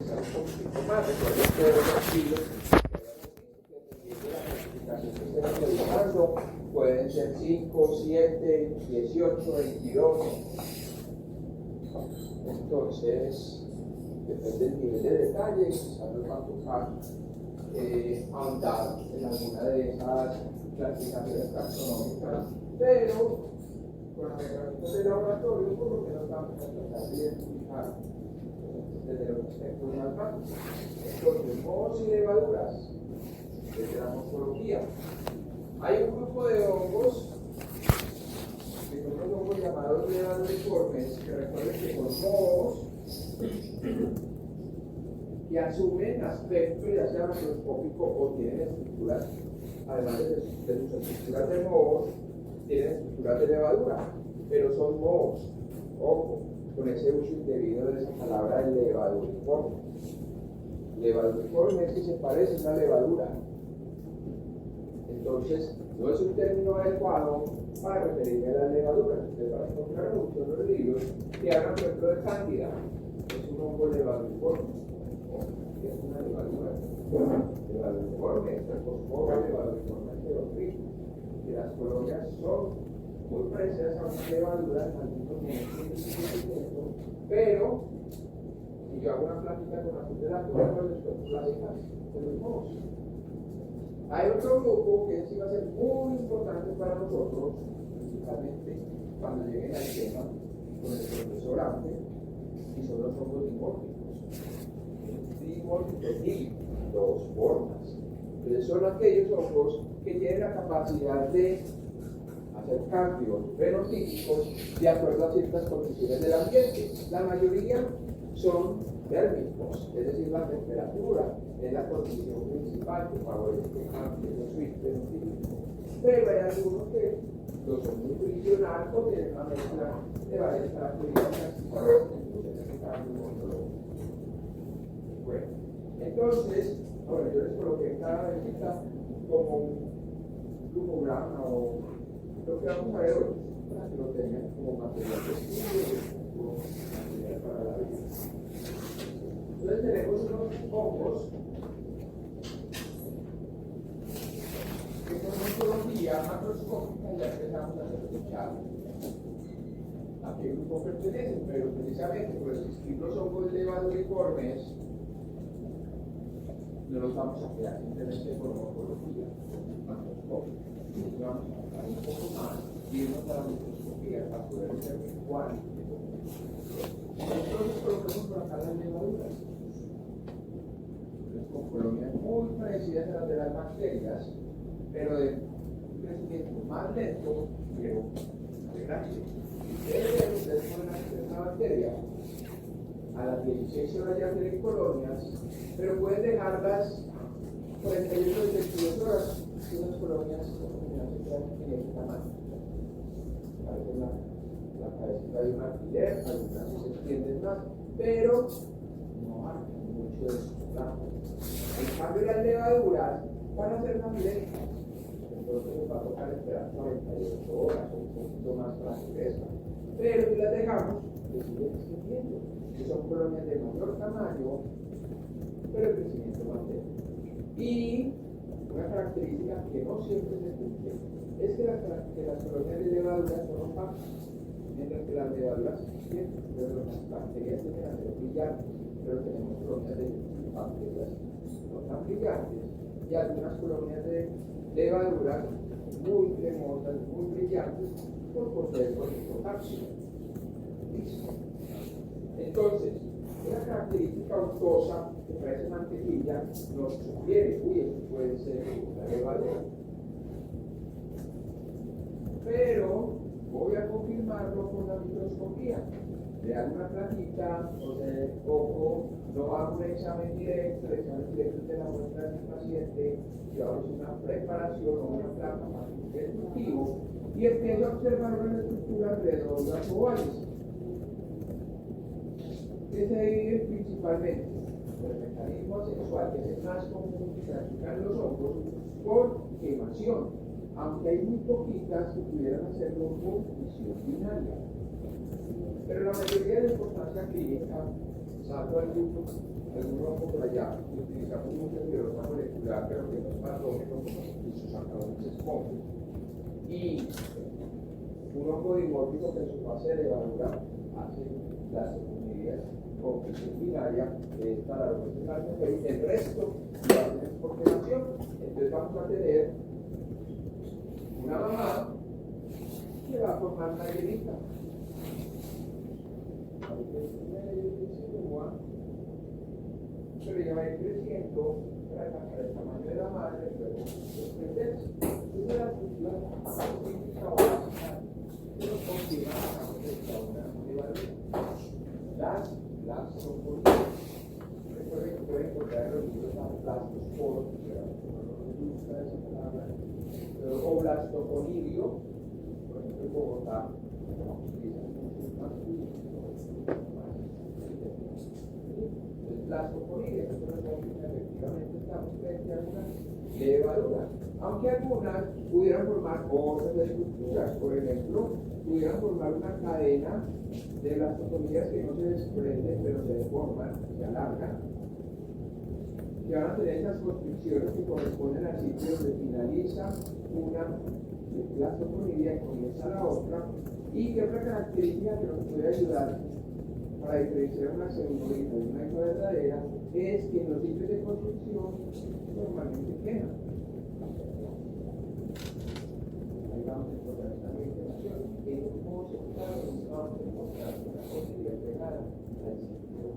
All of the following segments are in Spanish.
profundizar un poquito más. Recuerden todos los kilos que la clasificación que estén realizando pueden ser 5, 7, 18, 22. Entonces, depende del nivel de detalle, quizás nos va a tocar ahondar en alguna de esas clasificaciones taxonómicas, pero con las herramientas de laboratorio, por lo menos vamos a tratar de identificar desde los aspectos más básicos. Entonces, mohos y levaduras, desde la morfología. Hay un grupo de hongos, que son los hongos llamados levaduriformes, que recuerden que son mohos que asumen aspecto ya sea macroscópico o tienen estructuras, además de sus estructuras de mohos, tienen estructuras de levadura, pero son mohos. Ojo, con ese uso indebido de esa palabra de levaduriforme. Levaduriforme es que se parece a una levadura. Entonces, no es un término adecuado para referirme a las levaduras. Ustedes van a encontrar muchos de los libros que hablan, por ejemplo, de cándida. Es un hongo levaduriforme. Es una levadura. Levaduriforme, es el fosforo levaduriforme heteroclítico. Y las colonias son muy parecidas a una levadura en algunos momentos, pero si yo hago una plática con la de la prueba, les cuento las hijas de los mohos. Hay otro grupo que sí va a ser muy importante para nosotros, principalmente cuando lleguen al tema con el profesor Ángel, y son los hongos dimórficos. Dimórficos y dos formas. Entonces son aquellos hongos que tienen la capacidad de hacer cambios fenotípicos de acuerdo a ciertas condiciones del ambiente. La mayoría son térmicos, es decir, la temperatura es la condición principal que favorece que cambie los fenotípicos. Pero hay algunos que no son muy funcionales o tienen una mezcla de varias características y entonces ese cambio morfológico. Bueno, entonces, ahora yo les coloqué cada vecita como un glucograma o lo que vamos a ver hoy, para que lo tengan como material de estudio, como material para la vida. Entonces tenemos unos hongos que con morfología macroscópica ya empezamos a sospechar a qué grupo pertenecen, pero precisamente por existir los hongos levaduriformes no los vamos a quedar simplemente por morfología macroscópica. Vamos a tratar un poco más y irnos a la microscopía para poder ser cuántico. Entonces colocamos por acá las levaduras. Con colonias muy parecidas a las de las bacterias, pero de un crecimiento más lento, pero de grande. Ustedes pueden hacer una bacteria a las 16 horas ya tienen colonias, pero pueden dejarlas 48 o 22 horas y unas colonias de ese tamaño. Parece la cabecita de un alfiler, algunas se extienden más, pero no marcan mucho de su campo. En cambio, las levaduras van a ser más lentas, entonces nos va a tocar esperar 48 horas o un poquito más para que crezcan. Pero si las dejamos, se siguen extendiendo, que son colonias de mayor tamaño, pero el crecimiento más lento. Y una característica que no siempre se cumple es que las colonias de levaduras son opacas, mientras que las levaduras siempre, pero las bacterias tienen a ser brillantes, pero tenemos colonias de bacterias no tan brillantes y algunas colonias de levaduras muy cremosas, muy brillantes por poseer potasio. Listo. Entonces, una característica untosa que parece mantequilla nos sugiere, uy, esto puede ser una levadura. Pero voy a confirmarlo con la microscopía. Le hago una plantita, o sea, ojo, no hago un examen directo, el examen directo de la muestra del paciente, yo hago una preparación o una placa más de cultivo y empiezo a observar una estructura alrededor de las ovales. Que se divide principalmente por el mecanismo sexual, que es el más común que practican los hongos, por quemación, aunque hay muy poquitas que pudieran hacerlo por fisión binaria. Pero la mayoría de la importancia clínica, salvo alguno por allá y utilizamos mucha fibrosa molecular, pero que no es patógeno como sus actores esponjas. Y un hongo dimórfico que en su fase de levadura hace las semillas con fisión binaria para los vegetales, el resto lo hacen por formación. Entonces vamos a tener una mamá que va a formar una llenita. Pero ella va a ir creciendo para alcanzar el tamaño de la madre, luego crecerse. Esa es la estructura típica o básica de los contigas de una levadura. Las blastoconídeas. Recuerden que pueden encontrar en los libros las blastosporos, no les gusta esa palabra, o blastoconidio, por ejemplo en Bogotá, utilizan muchos más blastoconidias, efectivamente estamos frente a una levadura, aunque algunas pudieran formar otras estructuras, por ejemplo, pudieran formar una cadena de blastoconidias que no se desprenden, pero se deforman, se alargan, que van a tener esas constricciones que corresponden al sitio donde finaliza una blastoconidia y comienza la otra, y que otra característica que nos puede ayudar para diferenciar una pseudolita de una isla verdadera es que en los sitios de construcción normalmente quedan. Ahí vamos a encontrar esta información. En cómo se está vamos a encontrar una conidia pegada al sitio.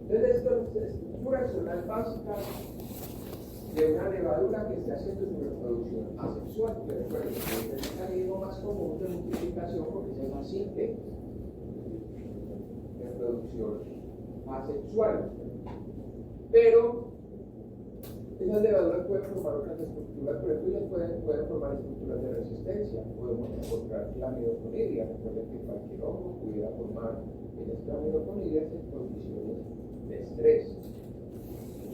Entonces, estas estructuras son las básicas de una levadura que esté haciendo su reproducción asexual. Que recuerden que es el mecanismo más común de multiplicación porque se llama síntesis. Producción asexual, pero esas levaduras pueden formar otras estructuras, por ejemplo, ellas pueden formar estructuras de resistencia. Podemos encontrar clamidoconidias, recuerden que cualquier hongo pudiera formar esas clamidoconidias en condiciones de estrés.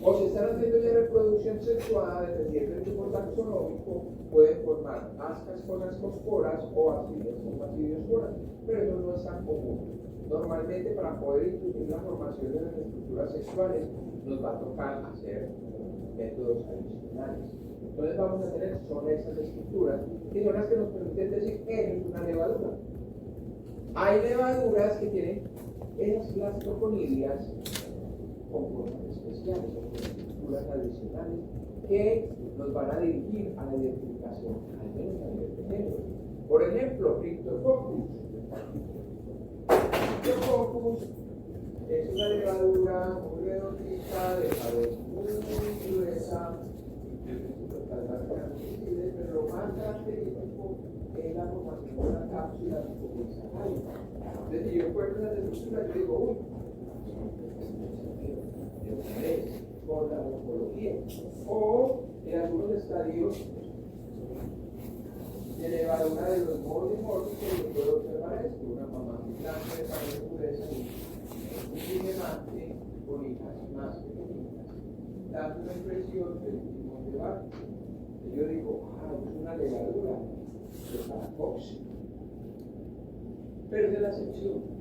O si están haciendo ya reproducción sexuada, dependiendo del tipo taxonómico, pueden formar ascas con ascosporas o ascidias con basidiosporas, pero eso no es tan común. Normalmente, para poder introducir la formación de las estructuras sexuales, nos va a tocar hacer métodos adicionales. Entonces vamos a tener son esas estructuras que son las que nos permiten decir que es una levadura. Hay levaduras que tienen esas blastoconidias con formas especiales o con estructuras adicionales que nos van a dirigir a la identificación, al menos a nivel de género. Por ejemplo, Cryptococcus. Cryptococcus es una levadura muy redondita, de pared muy gruesa, pero lo más característico es la formación de una cápsula liposacárica. Entonces, si yo encuentro una estructura, yo digo, uy, con la morfología. O en algunos estadios de levadura de los modos dimórficos, yo puedo observar esto: una mamá blanca de pared gruesa y un diamante con hijas más pequeñitas, dando una impresión del timón de barco. Y yo digo, es una levadura de Paracoxia. Pero es de la sección.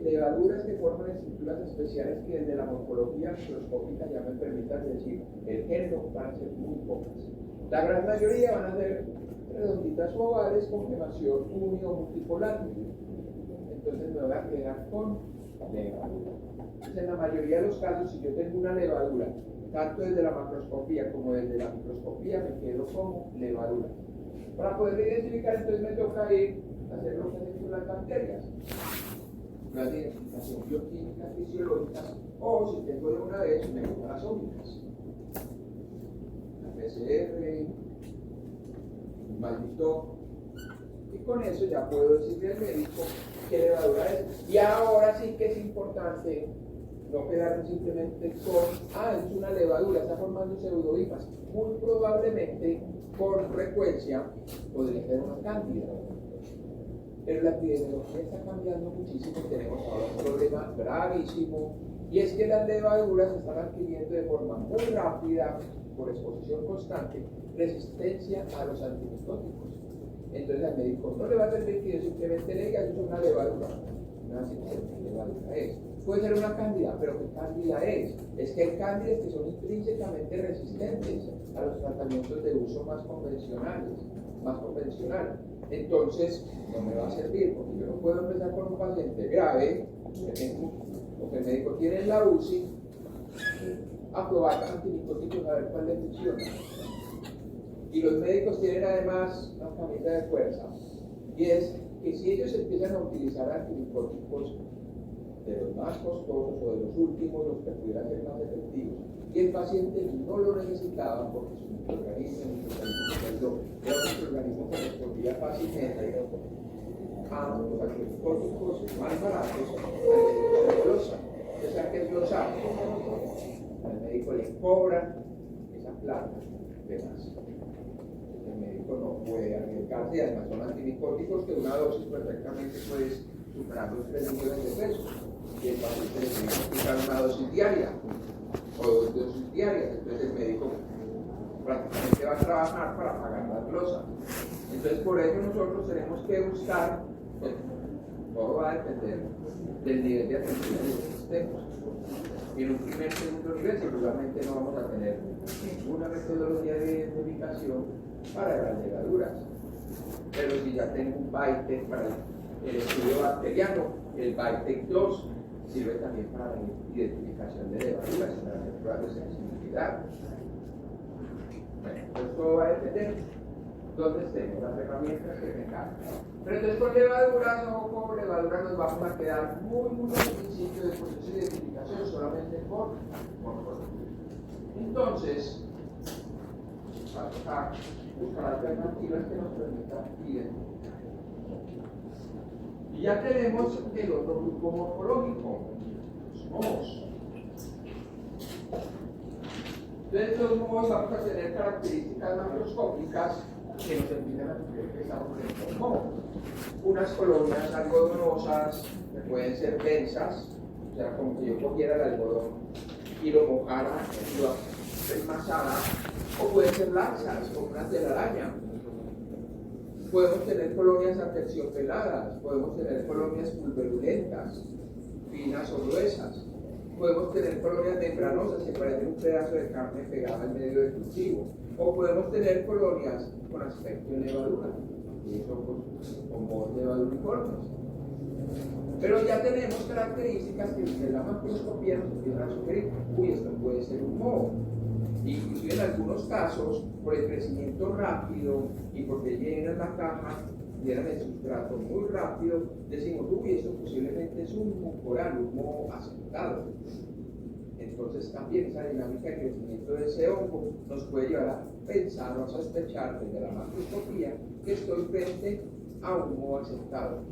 Levaduras que forman estructuras especiales que desde la morfología microscópica ya me permitan decir el género, van a ser muy pocas. La gran mayoría van a ser redonditas o ovales con gemación uni o multipolar. Entonces me voy a quedar con levadura. Entonces, en la mayoría de los casos, si yo tengo una levadura, tanto desde la macroscopía como desde la microscopía, me quedo como levadura. Para poder identificar, entonces me toca ir a hacer lo que hacen con las bacterias. Las de identificación bioquímica, fisiológica, o si tengo de una vez, me toca las ómicas. La PCR, maldito. Y con eso ya puedo decirle al médico qué levadura es. Y ahora sí que es importante no quedarme simplemente con, es una levadura, está formando pseudohipas. Muy probablemente, por frecuencia, podría ser una cándida. Pero la epidemiología está cambiando muchísimo. Tenemos ahora un problema gravísimo, y es que las levaduras están adquiriendo de forma muy rápida, por exposición constante, resistencia a los antimicóticos. Entonces al médico no le va a servir que yo simplemente le diga, eso es una levadura. Una simple levadura es. Puede ser una cándida, pero ¿qué cándida es? Es que hay cándidas que son intrínsecamente resistentes a los tratamientos de uso más convencionales, más convencional. Entonces, no me va a servir, porque yo no puedo empezar con un paciente grave, o que el médico tiene en la UCI, a probar antimicóticos a ver cuál le funciona. Y los médicos tienen además una camisa de fuerza, y es que si ellos empiezan a utilizar antimicóticos de los más costosos o de los últimos, los que pudieran ser más efectivos, y el paciente no lo necesitaba porque su microorganismo que respondía fácilmente a los antimicóticos más baratos, al glosa. ¿Usted sabe qué es glosar? Al médico le cobran esa plata de más. El médico no puede arriesgarse, y además son antimicóticos que una dosis perfectamente puede superar los 3 millones de pesos. Y el paciente le tiene que aplicar una dosis diaria o 2 dosis diarias. Entonces el médico prácticamente va a trabajar para pagar la glosa. Entonces por eso nosotros tenemos que buscar, pues, todo va a depender del nivel de atención de los sistemas. Y en un primer, segundo nivel seguramente no vamos a tener ninguna metodología de identificación para las levaduras. Pero si ya tengo un BITEC para el estudio bacteriano, el BITEC 2 sirve también para la identificación de levaduras, para hacer pruebas de sensibilidad. Bueno, pues todo va a depender dónde estemos, las herramientas que tengamos. Pero entonces con levaduras o con levaduras nos vamos a quedar muy al principio del proceso de identificación solamente con morfología. Entonces, vamos a buscar alternativas que nos permitan identificar. Y ya tenemos el otro grupo morfológico, los mohos. Entonces los mohos vamos a tener características macroscópicas que nos permiten entender que estamos en un moho. Unas colonias algodonosas que pueden ser densas, o sea, como que yo cogiera el algodón y lo mojara, lo enmasara, o pueden ser laxas, como unas de la araña. Podemos tener colonias aterciopeladas, podemos tener colonias pulverulentas, finas o gruesas. Podemos tener colonias membranosas que parecen un pedazo de carne pegada al medio del cultivo. O podemos tener colonias con aspecto de levadura, y son con mohos levaduriformes. Pero ya tenemos características que desde la macroscopía nos empiezan a sugerir, uy, esto puede ser un moho. Inclusive en algunos casos, por el crecimiento rápido y porque llenan la caja, llenan el sustrato muy rápido, decimos, uy, esto posiblemente es un mucoral, un moho asentado. Entonces también esa dinámica de crecimiento de ese hongo nos puede llevar a pensar o a sospechar desde la macroscopía que estoy frente a un moho asentado.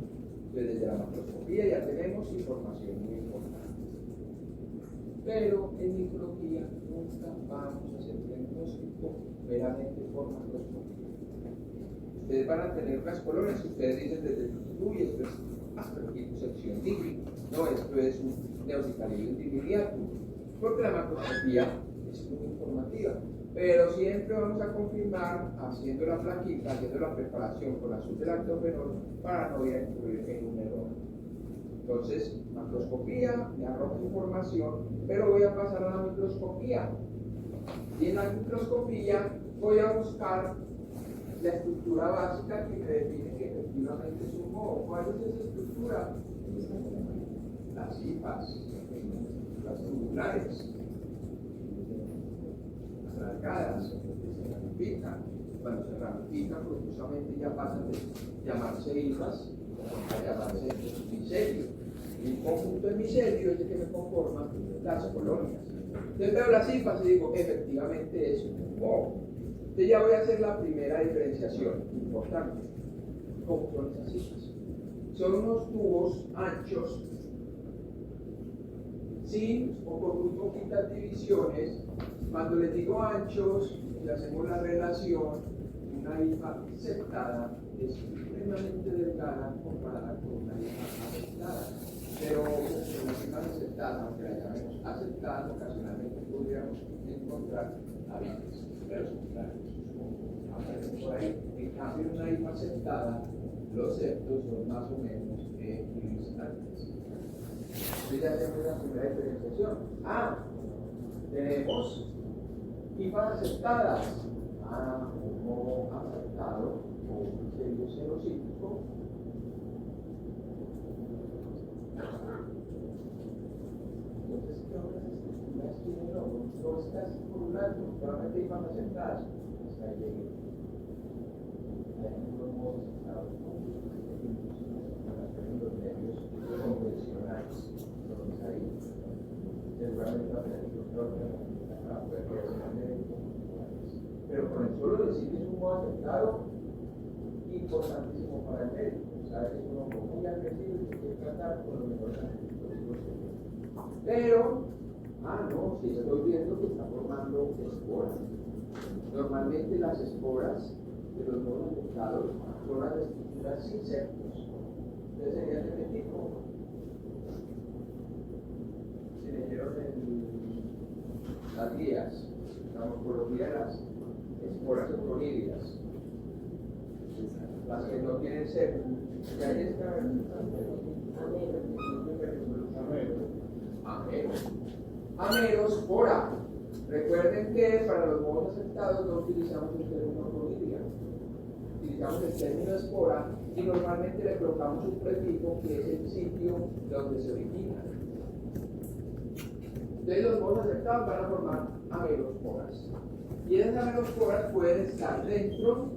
Entonces desde la macroscopía ya tenemos información muy importante. Pero en micología nunca vamos a hacer diagnóstico meramente por macroscopía. Ustedes van a tener unas colonias que ustedes dicen desde el principio, uy, esto es Aspergillus sectionigri, no, esto es un Neosicarius diviriatum, porque la macroscopía es muy informativa. Pero siempre vamos a confirmar haciendo la plaquita, haciendo la preparación con azul de lactofenol para no ir a incluir en un error. Entonces, macroscopía me arroja información, pero voy a pasar a la microscopía. Y en la microscopía voy a buscar la estructura básica que me define que efectivamente es un moho. ¿Cuál es esa estructura? Las hifas, las tubulares, las alargadas, se ramifican. Cuando se ramifican, pues justamente ya pasan de llamarse hifas a llamarse micelio. Y un conjunto de micelio es el que me conforma las colonias. Entonces veo las hifas y digo, efectivamente es un moho. Entonces ya voy a hacer la primera diferenciación importante. ¿Cómo son esas hifas? Son unos tubos anchos, sin o con muy poquitas divisiones. Cuando les digo anchos, y hacemos la relación, una hifa septada es supremamente delgada comparada con una hifa aceptada. Pero las hifas aceptadas, aunque las llamemos aceptadas, ocasionalmente podríamos encontrar hábitos, pero son claros, aparecen por ahí. En cambio, en una hifa aceptada, los septos son más o menos equidistantes. Entonces ya tenemos la primera diferenciación. Tenemos hifas aceptadas. Como aceptado o un sello xenocítico. Entonces, ¿qué obras estructuras tiene luego? No es casi por un lado, solamente hifas aceptadas. Hasta ahí llegué. Hay unos modos aceptados, los medios convencionales. Entonces ahí, seguramente va a tener que pero con el solo decir que es un modo aceptado, importantísimo para el médico. Sabes que es un hombre muy agresivo y se quiere tratar con los mejores antibióticos. Pero, no, si estoy viendo que está formando esporas. Normalmente las esporas de los modos aceptados son las estructuras sin septos. Entonces sería de este tipo. Si leyeron las guías, la morfología de las esporas octonidias, las que no tienen septo. Y ahí está amerospora. Recuerden que para los modos aceptados no utilizamos el término octonidia, utilizamos el término espora y normalmente le colocamos un prefijo que es el sitio donde se origina. Entonces los modos aceptados van a formar amerosporas. Y esas amerosporas pueden estar dentro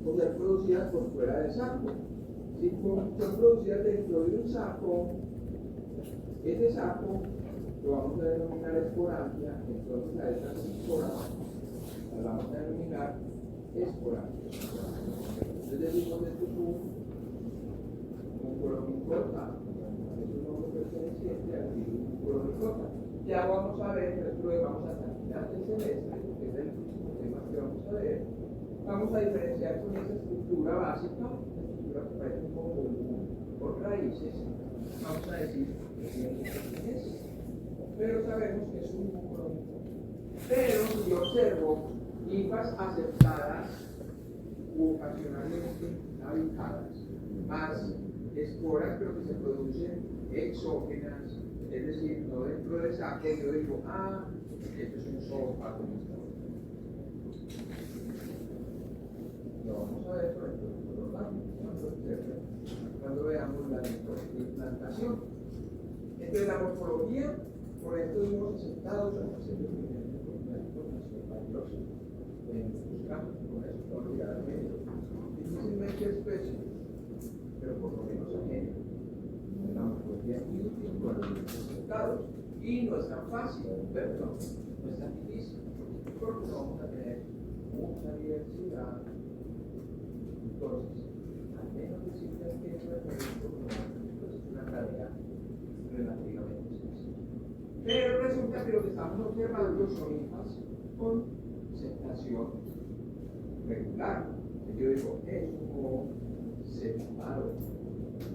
o ser producidas por fuera del saco. Si son producidas dentro de un saco, ese saco lo vamos a denominar esporangia. Entonces a estas esporas las vamos a denominar esporangia. Entonces decimos esto es un colomicota, es un nombre perteneciente al colomicota. Ya vamos a ver, después vamos a terminar el semestre, que es el tema que vamos a ver. Vamos a diferenciar con esa estructura básica, la estructura que parece como por raíces. Vamos a decir que es, pero sabemos que es un colomicota. Pero si yo observo hifas aceptadas u ocasionalmente habitadas, más esporas pero que se producen exógenas, es decir, no dentro del saco, yo digo, esto es un zoopato. Lo vamos a ver por ejemplo cuando veamos la implantación. Entonces la morfología, por esto hemos aceptado una serie de información valiosa. Buscamos con eso, no olvidar difícilmente especie, pero por lo menos genérico. La morfología es muy útil con los resultados y no es tan fácil, perdón, no es tan difícil, porque no vamos a tener mucha diversidad. Entonces, al menos decirles que eso es una tarea relativamente sencilla. Pero resulta que lo que estamos observando son hifas con septación regular. Yo digo, es un septado.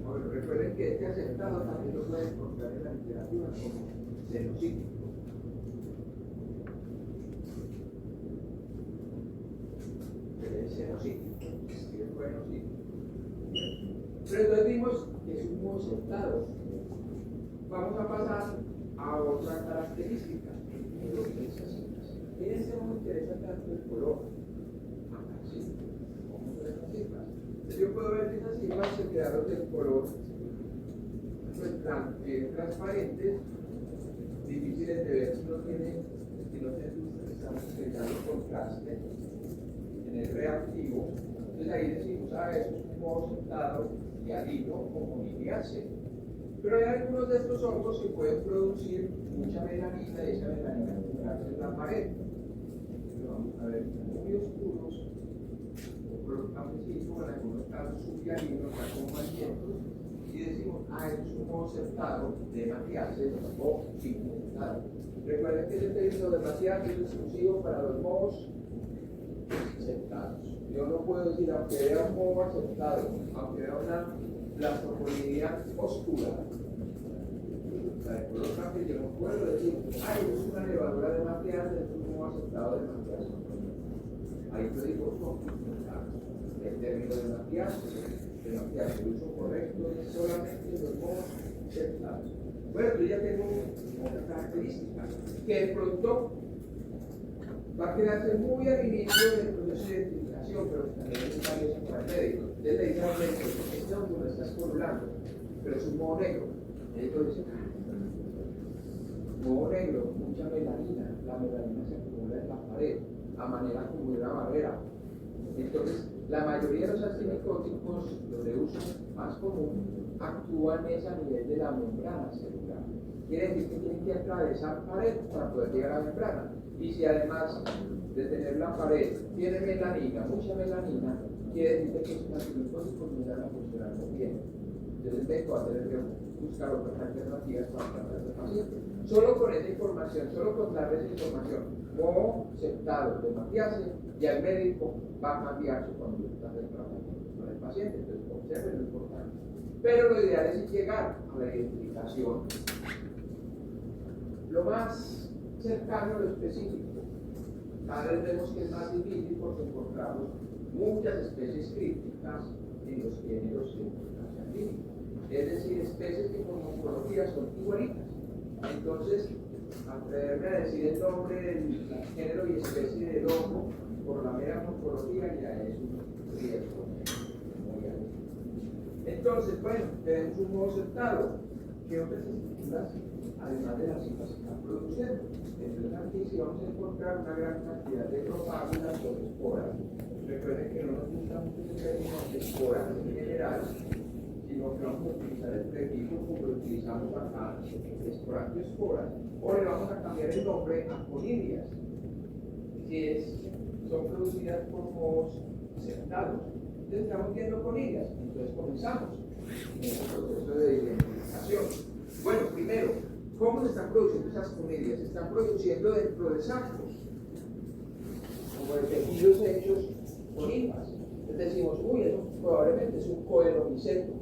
Bueno, recuerden que este aceptado también lo pueden encontrar en la literatura como xenocítico. Pero es xenocítico, es bueno, sí. Pero entonces vimos que es un modo aceptado. Vamos a pasar a otra característica. Fíjense, no me interesa tanto el color. Así, vamos a ver las cifras. Yo puedo ver que esas cifras se quedaron del color transparentes, difíciles de ver si no tienen estamos utilizando contraste en el reactivo. Entonces ahí decimos, eso es un modo aceptado y alilo como liliáceo. Pero hay algunos de estos hongos que pueden producir mucha melanina y esa melanina acumularse en la pared. Entonces vamos a ver muy oscuros, o color cafecito, en algunos casos subhialinos, acompañamientos, y decimos, eso es un modo aceptado de Matíases o sin aceptado. Recuerden que el término de Matíases es exclusivo para los modos aceptados. Yo no puedo decir, aunque vea un modo aceptado, aunque vea una blastoconidia oscura, la de color café, yo no puedo decir, es una levadura de Matíases, es un modo aceptado de Matíases. Ahí te digo, el término de Matíases, el uso correcto es solamente los modos aceptados. Bueno, yo ya tengo una característica que de pronto va a quedarse muy al inicio del proceso de identificación, pero también es valioso para el médico. Entonces le dicen al médico, este hongo lo estás corulando, pero es un moho negro. El médico dice, moho negro, mucha melanina, la melanina se acumula en la pared, a manera como de una barrera. Entonces, la mayoría de los antimicóticos, los de uso más común, actúan a nivel de la membrana celular. Quiere decir que tienen que atravesar pared para poder llegar a la membrana. Y si además de tener la pared tiene melanina, mucha melanina, quiere decir que los antimicóticos no van a funcionar muy bien. Entonces el médico va a tener que buscar otras alternativas para tratar a este paciente. Solo con esa información, solo con darle esa información, como sentado de maquillaje, ya el médico va a cambiar su conducta de tratamiento con el paciente. Entonces, observen lo importante. Pero lo ideal es llegar a la identificación lo más cercano a lo específico. Cada vez vemos que es más difícil porque encontramos muchas especies críticas en los géneros de investigación clínica. Es decir, especies que por morfología son igualitas. Entonces, atreverme a decir el nombre del género y especie del hongo por la mera morfología ya es un riesgo muy alto. Entonces, bueno, tenemos un modo aceptado. ¿Qué otras estructuras, además de las cifras, están produciendo? Entonces, aquí sí vamos a encontrar una gran cantidad de propágulas o esporas. Recuerden que no nos gusta mucho ese término de esporas en general, sino que vamos a utilizar el prefijo como lo utilizamos acá, esporangiosporas, o le vamos a cambiar el nombre a conidias, son producidas por mohos sentados. Entonces estamos viendo conidias, entonces comenzamos en el proceso de identificación. Bueno, primero, ¿cómo se están produciendo esas conidias? Se están produciendo dentro de sacos, como de tejidos hechos con hifas. Entonces decimos, uy, eso probablemente es un coelomiceto.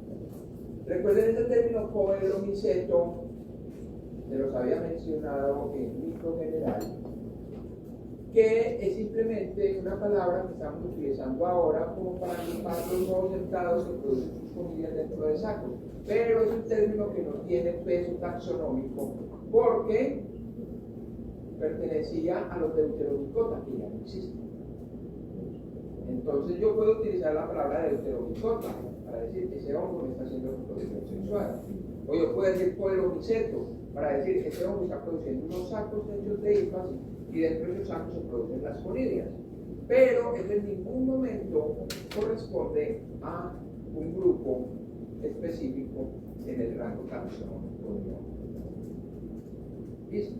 Recuerden este término coelomiceto, se los había mencionado en micro general, que es simplemente una palabra que estamos utilizando ahora como para agrupar los nuevos sentados que producen sus comillas dentro de sacos. Pero es un término que no tiene peso taxonómico porque pertenecía a los deuteromicota, que ya no existen. Entonces yo puedo utilizar la palabra deuteromicota para decir que ese hongo me está haciendo reproducción sexual. O yo puedo decir coelomiceto para decir que ese hongo está produciendo unos sacos hechos de hifas y dentro de esos sacos se producen las conidias. Pero eso en ningún momento corresponde a un grupo específico en el rango taxonómico. ¿Listo?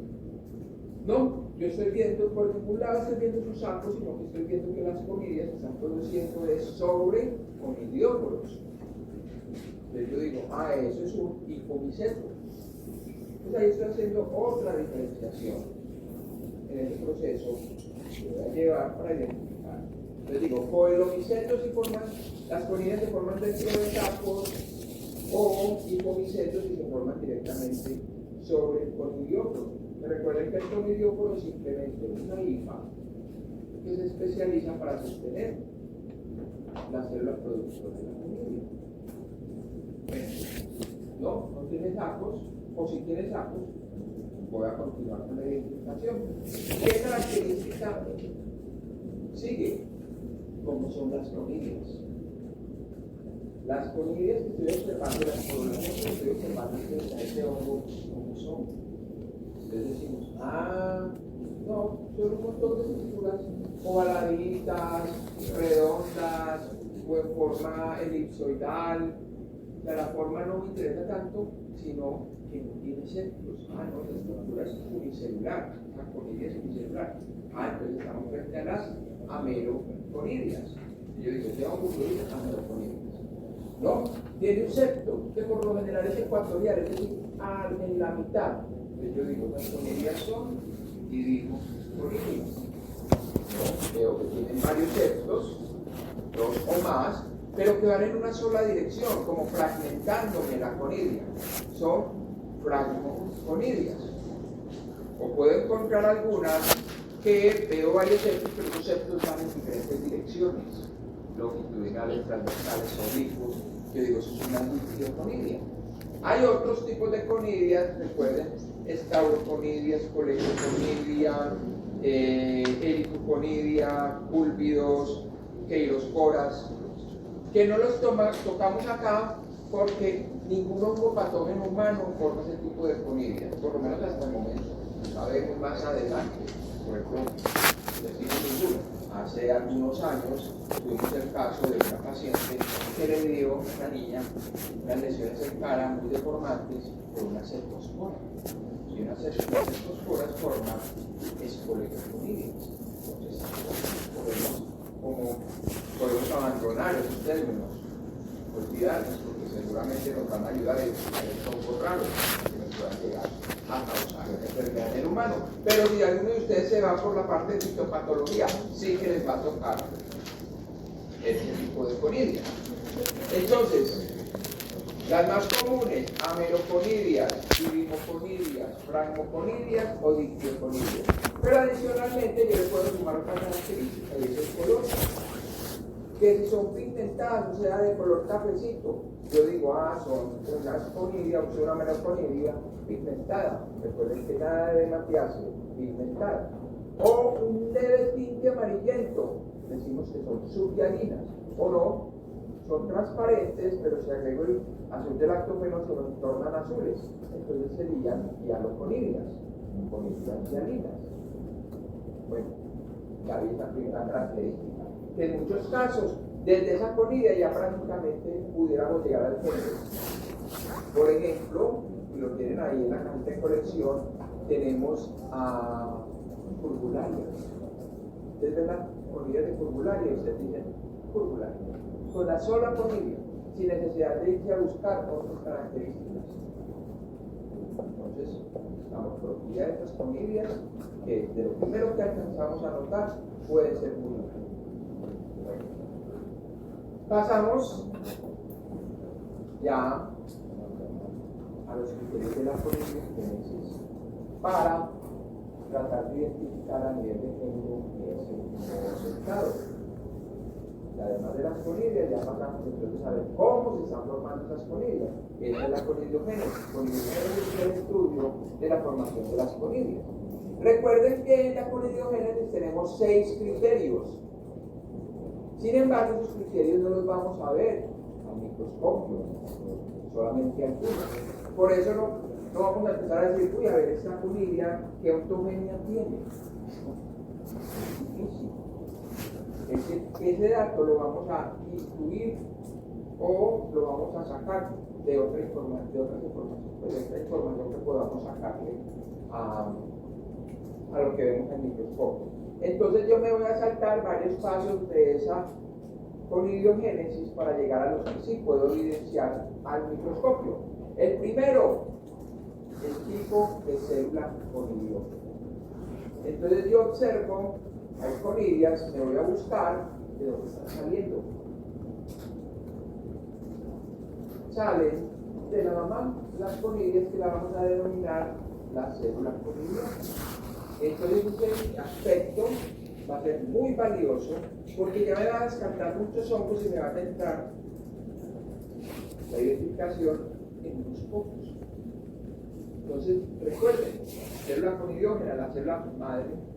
No, yo estoy viendo, por ningún lado estoy viendo sus sacos, sino que estoy viendo que las conidias se están produciendo sobre conidióporos. Entonces yo digo, eso es un hipomiceto. Entonces ahí estoy haciendo otra diferenciación en ese proceso que voy a llevar para identificar. Entonces digo, coelomicetos las conidias se forman dentro de sacos o hipomicetos y se forman directamente sobre el conidióporo. Recuerden que el conidióporo es simplemente una hifa que se especializa para sostener las células productoras de la conidia. No tiene sacos, o si tiene sacos, voy a continuar con la identificación. ¿Qué característica sigue? ¿Cómo son las conidias? Las conidias que estoy observando, las poblaciones que estoy observando de este hongo, ¿cómo son? Entonces decimos, no, son un montón de estructuras ovaladitas, redondas, o en forma elipsoidal. La forma no me interesa tanto, sino que no tiene centros. No, la estructura es unicelular, la conidia es unicelular. Entonces estamos frente a las ameroconidias. Y yo digo, ¿qué hongo produce ameroconidias? No, tiene un septo, que por lo general es ecuatorial, es decir, en la mitad. Entonces yo digo, las conidias son, y digo, conidias. Veo que tienen varios septos, dos o más, pero que van en una sola dirección, como fragmentándome la conidia. Son fragmoconidias. O puedo encontrar algunas que veo varios septos, pero los septos van en diferentes direcciones, longitudinales, transversales, oblicuos. Yo digo, eso es una multidoconidia. Hay otros tipos de conidias, recuerden, estauroconidias, colectoconidia, ericoconidia, púlvidos, queirosporas, que no los tocamos acá porque ningún hongo patógeno humano forma ese tipo de conidia, por lo menos hasta el momento. Sabemos más adelante, por ejemplo, decimos ninguno. Hace algunos años tuvimos el caso de una paciente que le dio a una niña unas lesiones en cara muy deformantes por una cercospora. Y una cercospora forma escolectoconidia. Entonces, podemos abandonar esos términos, olvidarnos, porque seguramente nos van a ayudar a identificar hongos raros que nos puedan llegar a causar una enfermedad en el humano. Pero si alguno de ustedes se va por la parte de fitopatología, sí que les va a tocar este tipo de conidia. Entonces, las más comunes, ameroconidias, irimoconidias, fragmoconidias o dictioconidias. Pero adicionalmente yo le puedo sumar otra característica y es el color. Que si son pigmentadas, o sea, de color cafecito, yo digo, son unas conidias, o sea, una ameroconidia pigmentada. Recuerden que nada debe mapearse, pigmentada. O un leve tinte amarillento, decimos que son subhialinas, o no, son transparentes, pero si agrego el azul del lactofeno se nos tornan azules, entonces serían hialoconidias, conidias hialinas. Bueno, ya vi esa primera característica, que en muchos casos, desde esa conidia ya prácticamente pudiéramos llegar al fondo. Por ejemplo, y lo tienen ahí en la cajita de colección, tenemos a Curvularias. Ustedes ven la conidia de Curvularia y ustedes dicen Curvularia. Con la sola conidia, sin necesidad de irse a buscar otras características. Entonces, estamos por guía de estas conidias que de lo primero que alcanzamos a notar puede ser muy útil. Bueno, pasamos ya a los criterios de la conidiogénesis para tratar de identificar a nivel de género qué es el nuevo aceptado. Y además de las conidias, ya pasamos entonces a ver cómo se están formando esas conidias. Esa es la conidiogénesis. Conidiogénesis es el estudio de la formación de las conidias. Recuerden que en la conidiogénesis tenemos 6 criterios. Sin embargo, esos criterios no los vamos a ver al microscopio, solamente algunos. Por eso no vamos a empezar a decir, uy, a ver, esta conidia, ¿qué ontogenia tiene? Es difícil. Ese dato lo vamos a incluir o lo vamos a sacar de otras informaciones, pues de esta información que podamos sacarle a lo que vemos en el microscopio. Entonces yo me voy a saltar varios pasos de esa conidiogénesis para llegar a los que sí puedo evidenciar al microscopio. El primero, el tipo de célula conidiógena. Entonces yo observo, hay conidias, me voy a buscar de dónde están saliendo. Salen de la mamá las conidias que la vamos a denominar las células conidiógenas. Entonces ese aspecto va a ser muy valioso porque ya me va a descartar muchos hongos y me va a centrar la identificación en unos pocos. Entonces recuerden, célula conidiógena, la célula madre.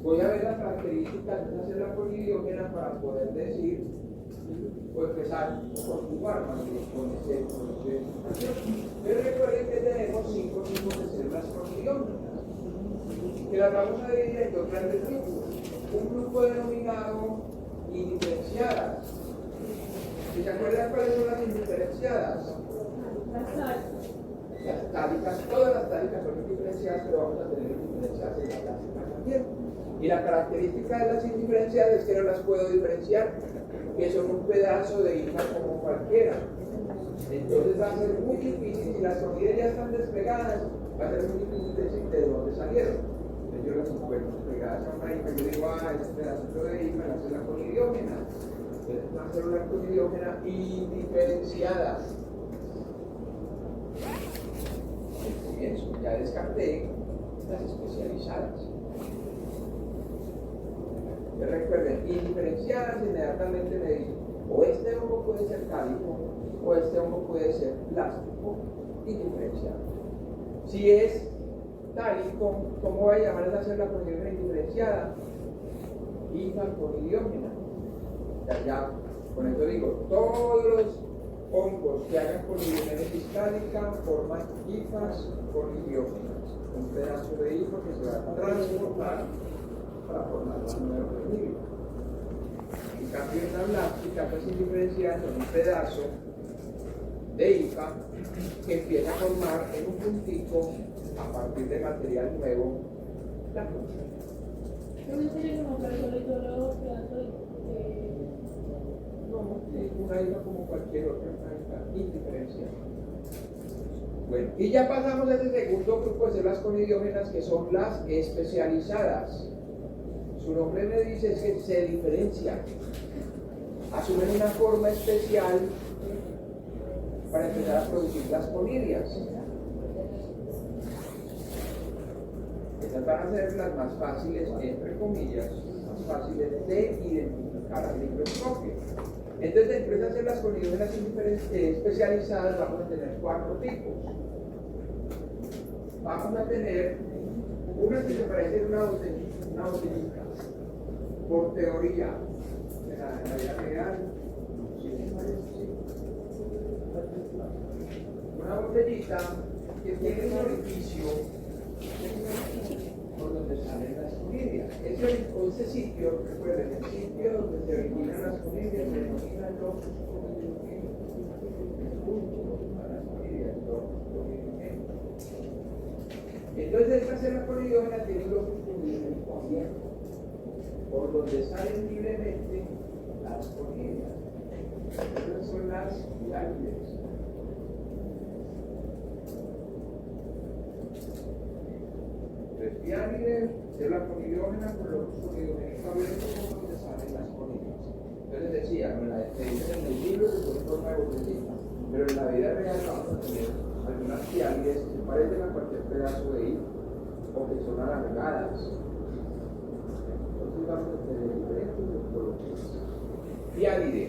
Voy a ver las características de esa célula conidiógena para poder decir o empezar por jugar más bien con ese pero recuerden que tenemos 5 tipos de células conidiógenas que las vamos a dividir en 2 grandes grupos. Un grupo denominado indiferenciadas. ¿Y se acuerdan cuáles son las indiferenciadas? Las tálicas, todas las tálicas son indiferenciadas, pero vamos a tener indiferenciadas en la tálica también. Y la característica de las indiferenciadas es que no las puedo diferenciar, que son un pedazo de hija como cualquiera. Entonces va a ser muy difícil, si las conidias ya están desplegadas, va a ser muy difícil decir de dónde salieron. Entonces yo las encuentro pegadas a una hija, yo digo, este pedacito de hija, la célula conidiógena. Entonces es una célula conidiógena indiferenciada. Eso, ya descarté las especializadas. Recuerden, indiferenciadas inmediatamente me dicen, o este hongo puede ser cálico, o este hongo puede ser plástico, indiferenciado. Si es tálico, ¿cómo voy a llamar a esa célula conidiógena indiferenciada? Hifa conidiógena. Ya, con esto digo, todos los hongos que hagan conidiogénesis tálica forman hifas conidiógenas. Un pedazo de hifa que se va a transformar para formar la nueva conidiógena. En cambio, en la blástica, pues indiferenciada son un pedazo de hifa que empieza a formar en un puntico a partir de material nuevo la concha. ¿No tiene como persolito luego pedazos No, es una hifa como cualquier otra planta indiferenciada. Bueno, y ya pasamos a ese segundo grupo de células conidiógenas que son las especializadas. Su nombre me dice es que se diferencian, asumen una forma especial para empezar a producir las conidias. Estas van a ser las más fáciles, entre comillas, más fáciles de identificar al microscopio. Entonces, dentro de esas células conidiógenas especializadas vamos a tener 4 tipos. Vamos a tener una que se parece a una botellita. Por teoría, de la vida real, sí, una botellita que tiene un orificio por donde salen las conidias. Ese sitio, recuerden, el sitio donde se originan las conidias se denomina locus conidiogénicos. Entonces, esta célula conidiógena tiene un locus conidiogénico abierto, por donde salen libremente las conidias. Estas son las pirámides. Pirámide, célula conidiógena con locus conidiogénico abierto por donde salen las conidias. Entonces decía, me dicen en el libro que son forma de botellita, pero en la vida real vamos a tener algunas pirámides que se parecen a cualquier pedazo de hilo o que son alargadas. Entonces vamos a tener diferentes morfologías. Piámide.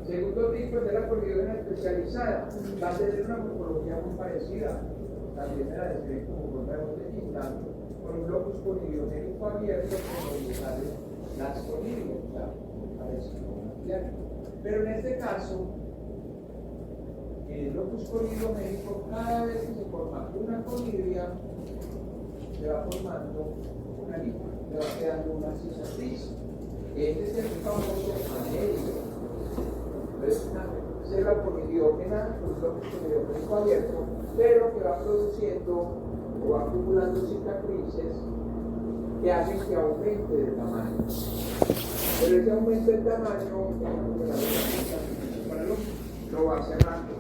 Segundo tipo de la conidiógena especializada va a tener una morfología muy parecida. También se la describe como forma de botellita, con un locus conidiogénico abierto donde salen las conidias, o sea, parece como una pirámide. Pero en este caso, el locus conidiogénico, cada vez que se forma una conidia, se va formando una línea, se va quedando una cicatriz. Este es el famoso anello. Entonces, una célula conidiógena con un locus conidiogénico abierto, pero que va produciendo o va acumulando cicatrices que hacen que aumente de tamaño. Pero ese aumento de tamaño lo va cerrando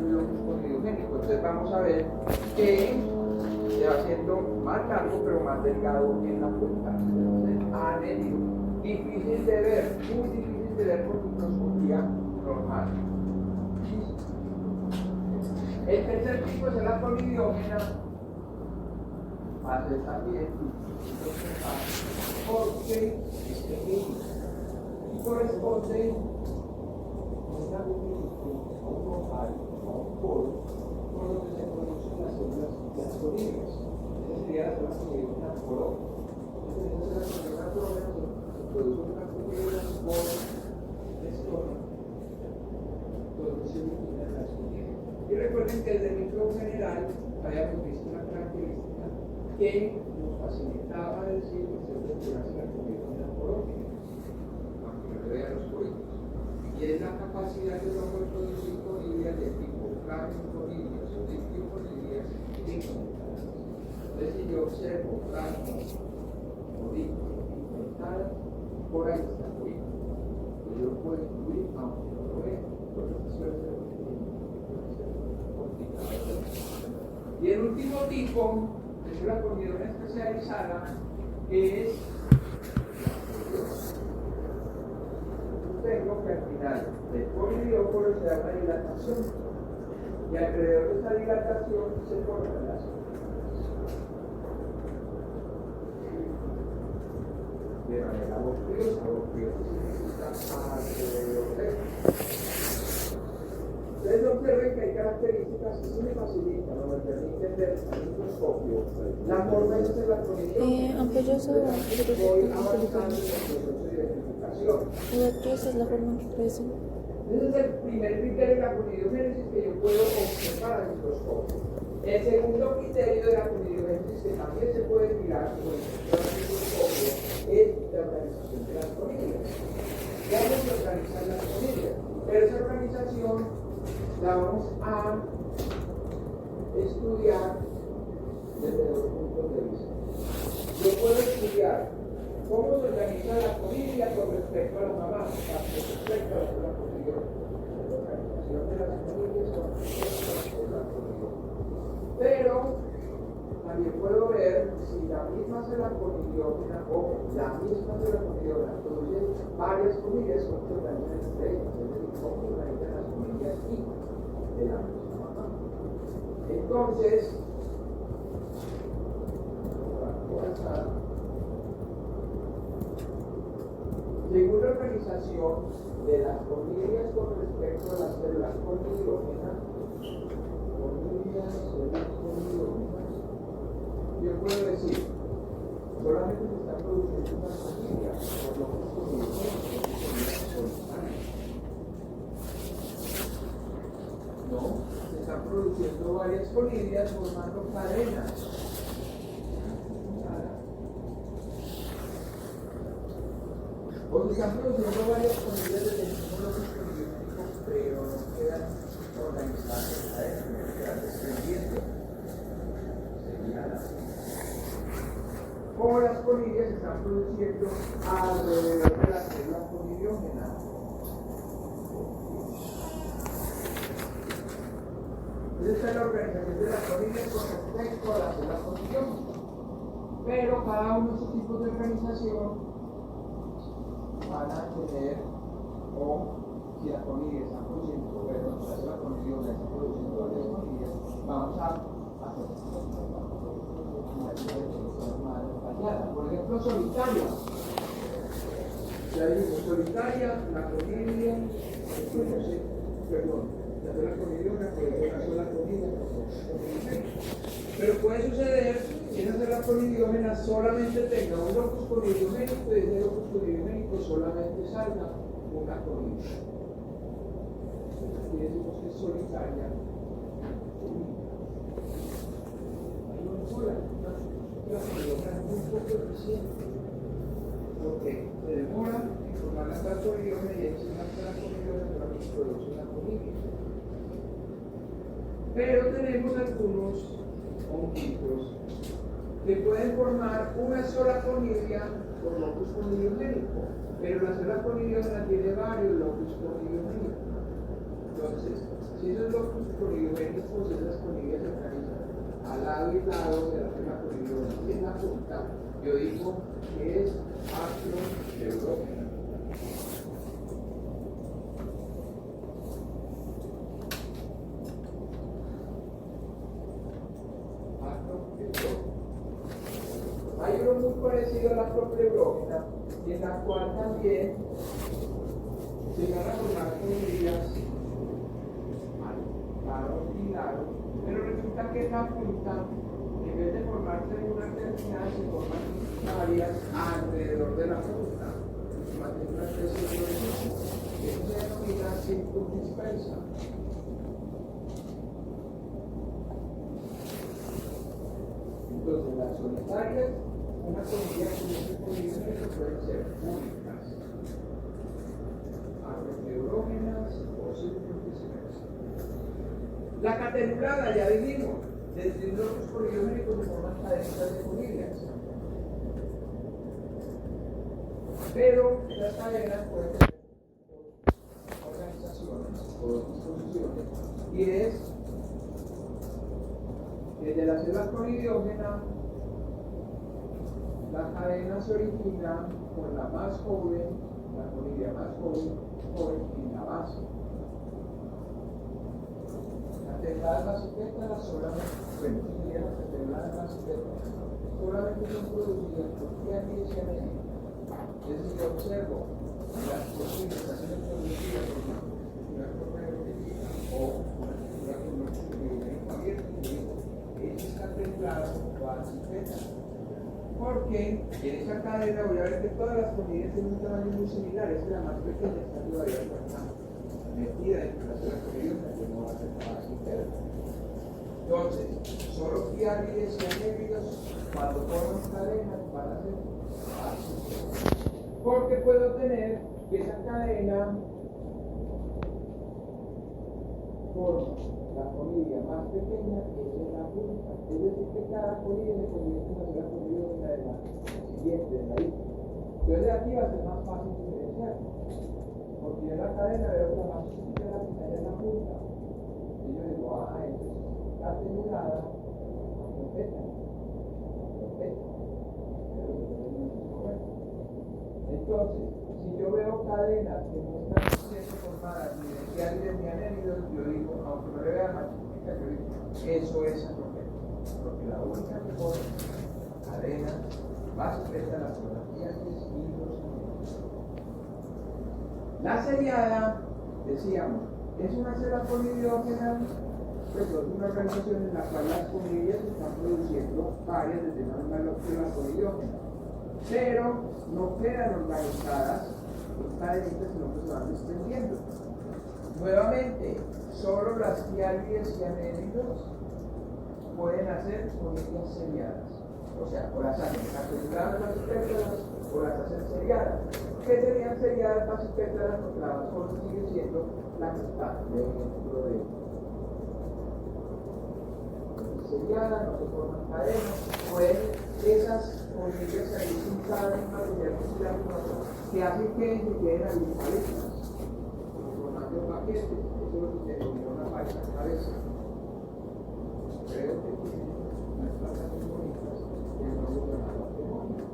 el locus conidiogénico. Entonces vamos a ver que se va haciendo más largo pero más delgado en la punta. Entonces, anello, difícil de ver, muy difícil de ver por microscopía normal. El tercer tipo es la conidiógena, hace también porque es pequeño y corresponde a un agujero, a un ojal, a un poro, por donde se producen las células de las conidias. Esa sería la conidiógena porógena. Entonces, en esa conidiógena se produce una conidia por estonia, donde se originan las conidias. Y recuerden que desde el micro general habíamos visto una característica que nos facilitaba decir que se depurase la conidiógena porógena, aunque no le vean los poritos. Y es la capacidad de no producir conidias de tipo fragmoconidias o diptioconidias inconectadas. Entonces, si yo observo fragmos o inconectadas, por ahí está el purito. Yo lo puedo incluir aunque no lo vea, porque suele ser y el último tipo es la conidiógena especializada, que es tengo que al final del conidióforo se da una dilatación y alrededor de esa dilatación se forman las conidias. manera aborriosa. Aborriosa significa alrededor de. Ustedes observen que hay características que sí me facilitan o me permiten ver al microscopio la forma en que la condición. Ampolloso Voy avanzando en el proceso de identificación. esa es la forma en que crecen. Ese es el primer criterio de la conidiogénesis que yo puedo observar al microscopio. El segundo criterio de la conidiogénesis que también se puede mirar como el microscopio es la organización de las conidias. Vamos a organizar las conidias, pero esa organización la vamos a estudiar desde dos puntos de vista. Yo puedo estudiar cómo se organiza la conidia con respecto a la mamá, con respecto a la conidia, la organización de las conidias con respecto a la conidia. Pero también puedo ver si la misma célula conidiógena o la misma célula conidiógena produce varias conidias con que organizan entre ellas, es decir, cómo se organizan las conidias y de la misma mamá. Entonces, según la organización de las conidias con respecto a las células conidiógenas, yo puedo decir, solamente se está produciendo una conidia, por lo que es conidia. No, se están produciendo varias conidias formando cadenas. O se están produciendo varias conidias desde el mismo locus conidiogénico, pero no quedan organizadas en cadenas, no quedan desprendiendo. Como las conidias se están produciendo alrededor de la célula conidiógena. Esta es la organización de las conidias con respecto a la célula conidiógena. Pero cada uno de esos tipos de organización van a tener, o si la conidia está produciendo, perdón, la célula conidiógena está produciendo varias conidias, vamos a hacer por ejemplo, solitaria. Ya digo, solitaria, la conidia, perdón, la célula conidiógena, una sola conidia. Pero puede suceder que esa célula conidiógena solamente tenga un locus conidiogénico y ese locus conidiogénico solamente salga una conidia. Y decimos que es solitaria. Hay una sola. La conidiógena es muy poco eficiente porque se demora en formar la conidiógena y encima de la conidiógena solamente produce una conidia. Pero tenemos algunos honguitos que pueden formar una sola conidia por locus conidiogénico, pero la célula conidiógena tiene varios locus conidiogénicos. Entonces, si esos locus conidiogénicos, esas conidias se organizan al lado y lado de la célula conidiógena y en la punta, yo digo que es acropleurógena. Hay uno muy parecido a la acropleurógena, en la cual también se van a formar conidias al lado y lado, pero resulta que en la punta, en vez de formarse en una terminal, se forman varias alrededor de la punta, mantiene una especie de florecimiento. Eso se denomina circundispersa. Entonces, las solitarias, una conidia conidiogénica pueden ser únicas, acropleurógenas o circundispersas. La catenulada, ya dijimos, desde un locus conidiogénico se forman cadenas de conidias. Pero estas cadenas pueden tener organizaciones o disposiciones, y es desde la célula conidiógena, la cadena se origina con la más joven, la conidia más joven en la base. Las tecladas basiquetas solamente, bueno, las tecladas basiquetas solamente son producidas por tiamina y cianina. Entonces, si yo observo las posibilitaciones producidas por una forma energética o una estructura con un movimiento abierto, eso está templado o así pesa. Porque en esa cadena voy a ver que todas las comunidades tienen un tamaño muy similar, es que la más pequeña está todavía metida dentro de las células coriógenas, que no va a ser capaz de hacer. Entonces, solo fiábiles y anémidos, cuando forman cadenas, van a ser ácidos. Porque puedo tener que esa cadena forma la colilla más pequeña, esa es la punta. Es decir, que cada colilla se convierte en una sola colilla de la siguiente, de la isla. Entonces, aquí va a ser más fácil diferenciar. Porque yo en la cadena veo que la más chiquita es la que está en la punta. Y yo digo, entonces está atenuada, completa. Entonces, si yo veo cadenas que no están siendo formadas ni de fiábiles ni anémidos, yo digo, aunque no le vea más chiquita, yo digo, eso es atrofia. Porque la única que forma cadenas más estrecha las son las fiábiles y los anémidos. La seriada, decíamos, es una célula polidiógena, pues es una organización en la cual las colillas están produciendo varias desde una misma célula polidiógena. Pero no quedan organizadas en cadenitas, sino que se van extendiendo. Nuevamente, solo las fiábiles y anémidos pueden hacer colillas seriadas. O sea, o las hacen aseguradas basipétalas o las hacen seriadas. ¿Qué serían seriadas basipétalas? Porque la basófila sigue siendo la que está dentro de seriada, no se forman cadenas, pueden esas colillas ahí juntadas en material que hacen que se queden ahí parejas, formando paquetes. Eso es lo que se denomina una pareja de cabeza. Creo que tiene unas plantas muy bonitas que no se llaman patrimonio.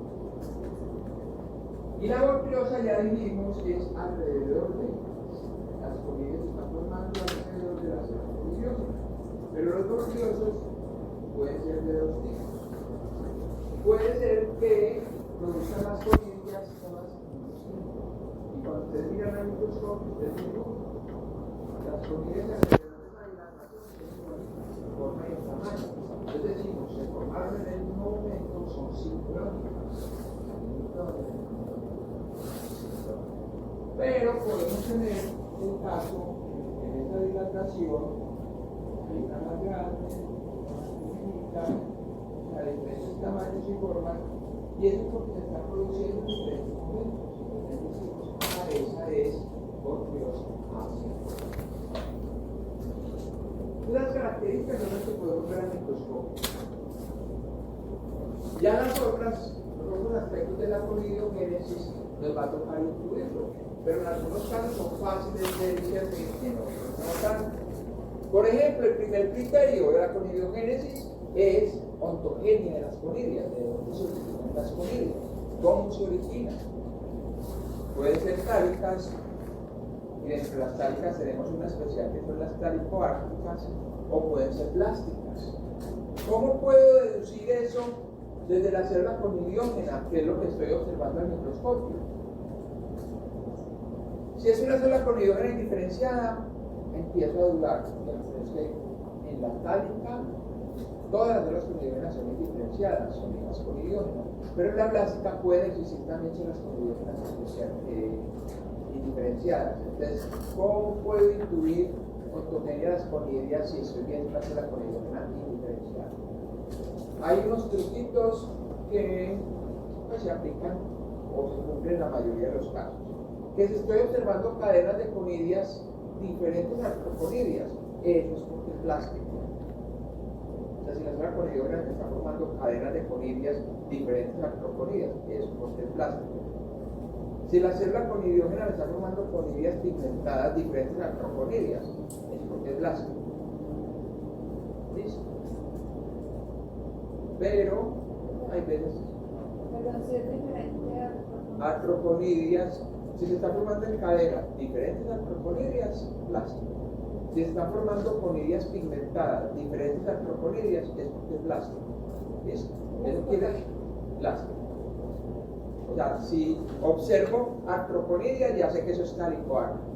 Y la borriosa, ya dijimos, es alrededor de las colillas se están formando alrededor de las células coriógenas. Pero los borriosos pueden ser de dos tipos. Puede ser que produzcan las colillas todas distintas. Y cuando ustedes miran al microscopio, ustedes ven las colillas alrededor de la dilatación tienen forma y tamaño. Entonces decimos, se formaron en el mismo momento, son sincrónicas. Pero podemos tener el caso en esta dilatación, hay una más grande, a diferentes tamaños y formas, y eso es porque se está produciendo en diferentes momentos. Entonces, esa es borriosa ácida. Las características son las que podemos ver al microscopio. Ya los otros aspectos de la polidiogénesis nos va a tocar incluirlo, pero en algunos casos son fáciles de discernir y en otros no tanto. Por ejemplo, el primer criterio de la conidiogénesis es ontogenia de las conidias, de dónde se originan las conidias, cómo se originan. Pueden ser tállicas, y dentro de las tállicas tenemos una especial que son las tálico-árticas, o pueden ser plásticas. ¿Cómo puedo deducir eso desde la célula conidiógena, que es lo que estoy observando al microscopio? Si es una célula conidiógena indiferenciada, empiezo a dudar, es que en la tálica todas las células conidiógenas son indiferenciadas, son hijas conidiógenas, pero en la plástica pueden existir también células conidiógenas indiferenciadas. Entonces, ¿cómo puedo intuir ontogenia de las conidias si estoy viendo una célula conidiógena indiferenciada? Hay unos truquitos que pues, se aplican o se cumplen en la mayoría de los casos. Que si estoy observando cadenas de conidias diferentes a conidias, eso es porque es plástico. O sea, si la célula conidiógena está formando cadenas de conidias diferentes a conidias, eso es porque es plástico. Si la célula conidiógena está formando conidias pigmentadas diferentes a conidias, es porque es plástico. ¿Listo? Pero hay veces artroconidias, si se está formando en cadenas diferentes a artroconidias, plástico. Si se están formando conidias pigmentadas diferentes a artroconidias, es porque es plástico. ¿Listo? Eso quiere decir plástico. Entonces, si yo observo cadenas de conidias diferentes a conidias, eso quiere decir que la célula conidiógena está formando cadenas diferentes a conidias. Si se está formando conidias pigmentadas diferentes a artroconidias, es porque es plástico. O sea, si observo artroponidia, ya sé que eso es calicoano.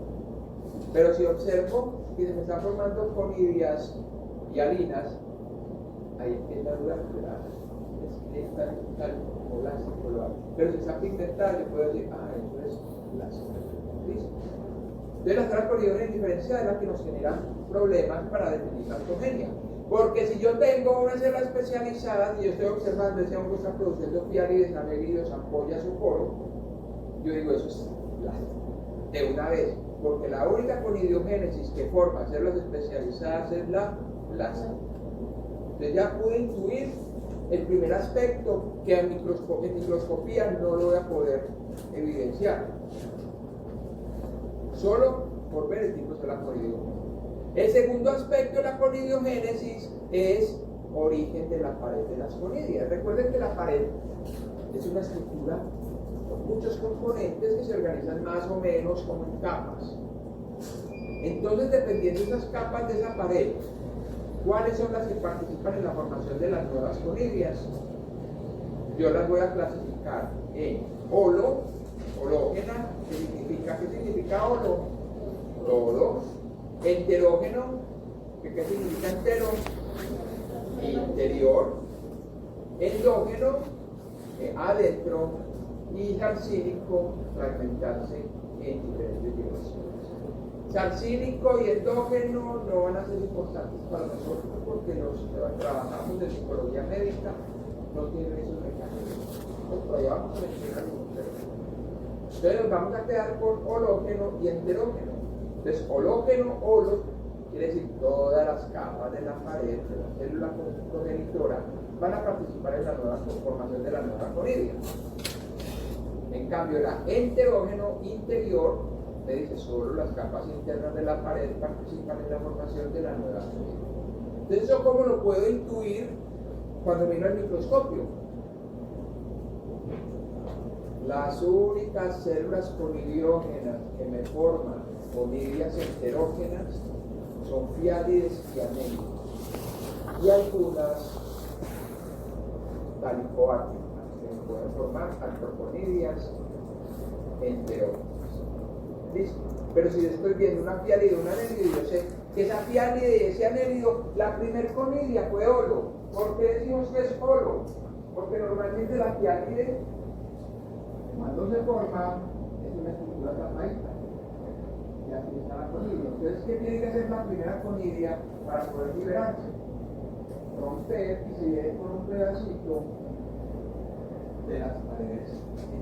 Pero si observo que se me están formando conidias y alinas, ahí es la duda es tal como blástico. Pero si está pigmentada, yo puedo decir, eso es blástico. ¿Listo? Entonces las células conidiogenes diferenciadas son las que nos generan problemas para definir la ontogenia. Porque si yo tengo una célula especializada y yo estoy observando ese hongo está produciendo fialides, anelidos, ampollas o poro, yo digo eso es blástico. De una vez. Porque la única conidiogénesis que forma células especializadas es la blástica. Entonces ya pude intuir el primer aspecto que en microscopía no lo voy a poder evidenciar. Solo por ver el tipo de la conidiogénesis. El segundo aspecto de la conidiogénesis es origen de la pared de las conidias. Recuerden que la pared es una estructura con muchos componentes que se organizan más o menos como en capas. Entonces, dependiendo de esas capas de esa pared, ¿cuáles son las que participan en la formación de las nuevas conidias? Yo las voy a clasificar en hológena, ¿qué significa holo? Enterógeno, ¿qué significa entero? Interior. Endógeno, adentro. Y sarcílico, fragmentarse en diferentes direcciones. Sarcílico y endógeno no van a ser importantes para nosotros porque los que trabajamos de psicología médica no tienen esos mecanismos. Todavía vamos a mencionar algunos. Entonces nos vamos a quedar con hológeno y enterógeno. Entonces, holo, quiere decir todas las capas de la pared de la célula progenitora van a participar en la nueva conformación de la nueva conidia. En cambio, la enterógeno interior me dice solo las capas internas de la pared participan en la formación de la nueva conidia. Entonces, ¿eso cómo lo puedo intuir cuando miro el microscopio? Las únicas células conidiógenas que me forman conidias enterógenas son fialides y anélidos y algunas talicoáticas que me pueden formar artroponidias enterógenas. ¿Listo? Pero si yo estoy viendo una fialide y un anélido, yo sé que esa fialide y ese anélido, la primer conidia fue holo. ¿Por qué decimos que es holo? Porque normalmente la fialide, cuando se forma, es una estructura tapadita. Y aquí está la conidia. Entonces, ¿qué tiene que hacer la primera conidia para poder liberarse? Romper y se viene con un pedacito de las paredes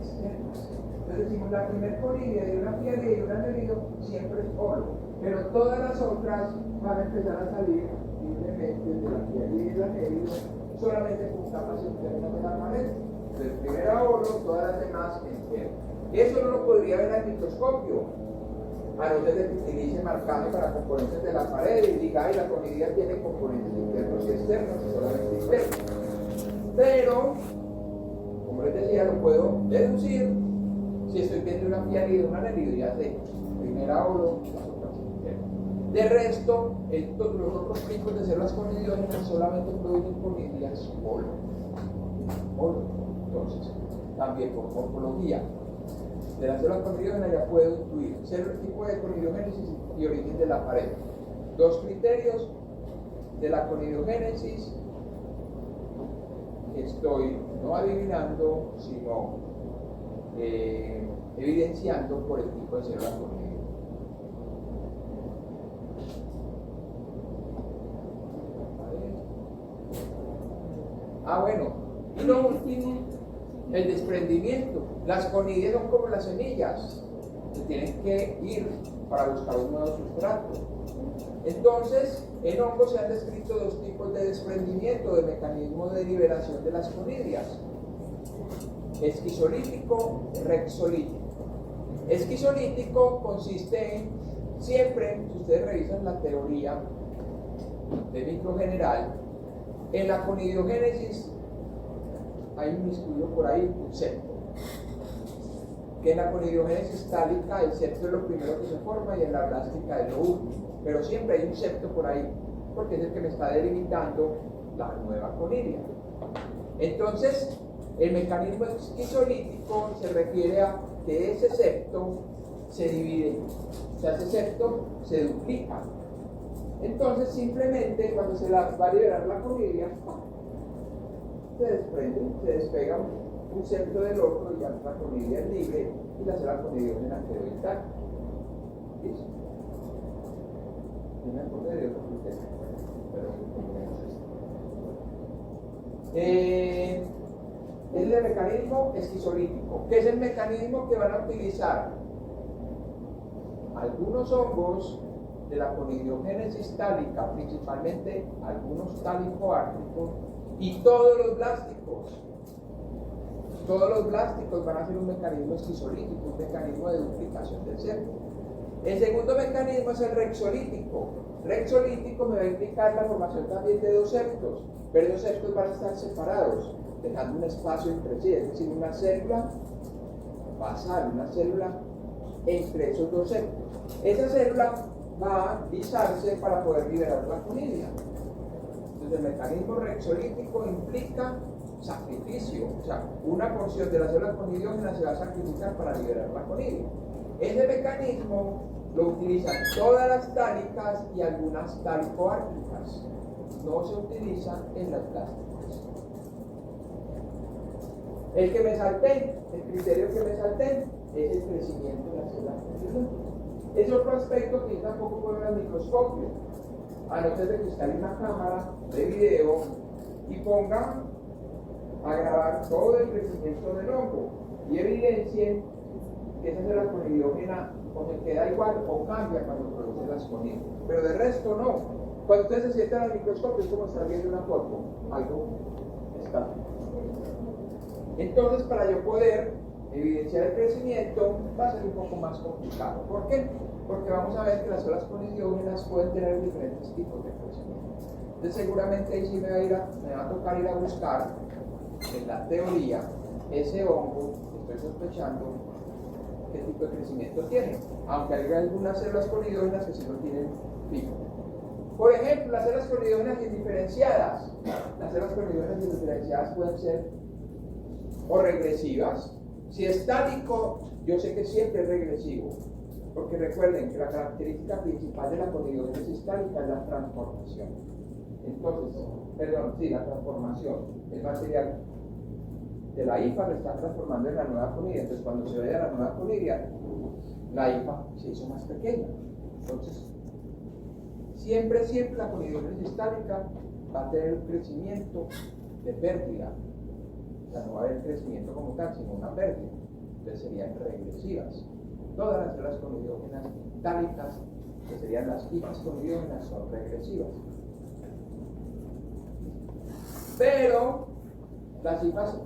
externas. Entonces decimos, la primera conidia de una fialide y un anélido siempre es holo, pero todas las otras van a empezar a salir libremente de la fialide y el anélido solamente con capas internas de la pared. Entonces, primera holo, todas las demás enteras. Eso no lo podría ver al microscopio, a no ser que utilice marcaje para componentes de la pared y diga, ay, la conidia tiene componentes internos y externos, solamente internos. Pero, como les decía, lo puedo deducir si estoy viendo una fialide o un anélido, ya sé, primera holo, las otras internas. De resto, los otros tipos de células conidiógenas solamente producen conidias holo. Entonces, también por morfología de las células conidiógenas ya puedo intuir el tipo de conidiogénesis y origen de la pared. Dos criterios de la conidiogénesis que estoy no adivinando, sino evidenciando por el tipo de célula conidiogénesis. Bueno, y lo último, el desprendimiento. Las conidias son como las semillas, se tienen que ir para buscar un nuevo sustrato. Entonces, en hongos se han descrito dos tipos de desprendimiento, de mecanismo de liberación de las conidias: esquizolítico, rexolítico. Esquizolítico consiste en, siempre, si ustedes revisan la teoría de microgeneral, en la conidiogénesis hay un estudio por ahí, un septo. Que en la conidiogénesis tálica el septo es lo primero que se forma y en la blástica es lo último. Pero siempre hay un septo por ahí, porque es el que me está delimitando la nueva conidia. Entonces, El mecanismo esquizolítico se refiere a que ese septo se divide, o sea, ese septo se duplica. Entonces, simplemente cuando se va a liberar la conidia, se desprende, se despega un septo del otro y ya la conidia es libre y la célula conidiógena quedó intacta. ¿Listo? Yo me acordé de otro criterio, pero es el mecanismo esquizolítico. ¿Qué es el mecanismo que van a utilizar? Algunos hongos de la conidiogénesis tálica, principalmente algunos tálico-árticos, y todos los blásticos. Todos los blásticos van a ser un mecanismo esquizolítico, un mecanismo de duplicación del septo. El segundo mecanismo es el rexolítico. Rexolítico me va a implicar la formación también de dos septos, pero esos septos van a estar separados, dejando un espacio entre sí, es decir, una célula basal, una célula entre esos dos septos. Esa célula va a lisarse para poder liberar la conidia. Entonces, el mecanismo rexolítico implica sacrificio, o sea, una porción de la célula conidiógena se va a sacrificar para liberar la conidia. Ese mecanismo lo utilizan todas las tálicas y algunas tálico-árticas. No se utiliza en las plásticas. El que me salté, el criterio que me salté, es el crecimiento de la célula conidiógena. Es otro aspecto que yo tampoco puedo ver al microscopio, a no ser de que usted haga una cámara de video y ponga a grabar todo el crecimiento del hongo y evidencien que esa célula conidiógena o se queda igual o cambia cuando produce las conidias, pero de resto no. Cuando ustedes se sientan al microscopio es como estar viendo una foto, algo estático. Entonces, para yo poder evidenciar el crecimiento va a ser un poco más complicado. ¿Por qué? Porque vamos a ver que las células conidiógenas pueden tener diferentes tipos de crecimiento. Entonces, seguramente ahí sí me va a tocar ir a buscar en la teoría ese hongo que estoy sospechando qué tipo de crecimiento tiene, aunque hay algunas células conidiógenas que sí lo tienen fijo. Por ejemplo, las células conidiógenas indiferenciadas. Las células conidiógenas indiferenciadas pueden ser o regresivas. Si es tálico, yo sé que siempre es regresivo, porque recuerden que la característica principal de la conidiogénesis tálica es la transformación. Entonces, la transformación. El material de la hifa lo está transformando en la nueva conidia. Entonces, cuando se vea la nueva conidia, la hifa se hizo más pequeña. Entonces, siempre la conidiogénesis tálica va a tener un crecimiento de pérdida. O sea, no va a haber crecimiento como tal, sino una pérdida. Entonces serían regresivas. Todas las células conidiógenas tálicas, que serían las hifas conidiógenas, son regresivas. Pero las células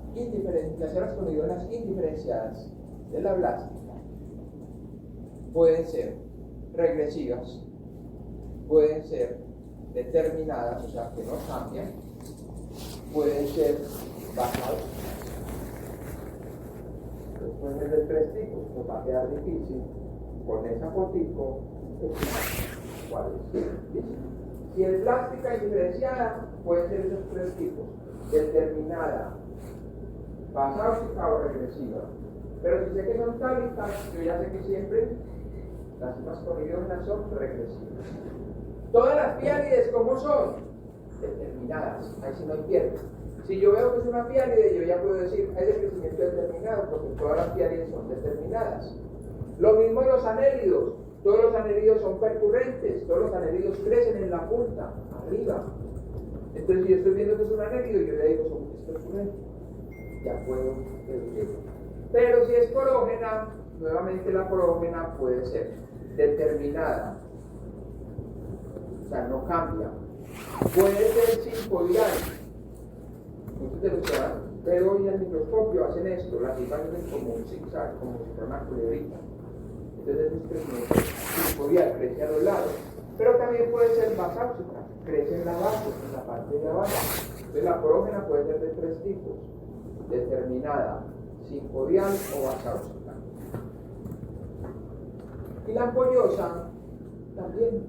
conidiógenas indiferenciadas de la blástica pueden ser regresivas, pueden ser determinadas, o sea, que no cambian, pueden ser basadas. Pueden ser de tres tipos, nos va a quedar difícil con esa fotico cuál es. Si es plástica indiferenciada, pueden ser esos tres tipos: determinada, basáusica o regresiva. Pero si sé que son tálicas, yo ya sé que siempre las células conidiógenas son regresivas. Todas las piálides, ¿cómo son? Determinadas, ahí sí no hay pierde. Si yo veo que es una piálide, yo ya puedo decir, es de crecimiento determinado, porque todas las piálides son determinadas. Lo mismo en los anélidos. Todos los anélidos son percurrentes, todos los anélidos crecen en la punta, arriba. Entonces, si yo estoy viendo que es un anélido, yo le digo, es percurrente. Ya puedo deducirlo. Pero si es porógena, nuevamente la porógena puede ser determinada. O sea, no cambia. Puede ser sinpodial. Muchos de los que ven hoy en el microscopio hacen esto, las hifas hacen como un zigzag, como si fuera una culebrita. Entonces es un crecimiento sinpodial, crece a los lados. Pero también puede ser basáusica, crece en la base, en la parte de abajo. Entonces la porógena puede ser de tres tipos: determinada, sinpodial o basáusica. Y la ampollosa también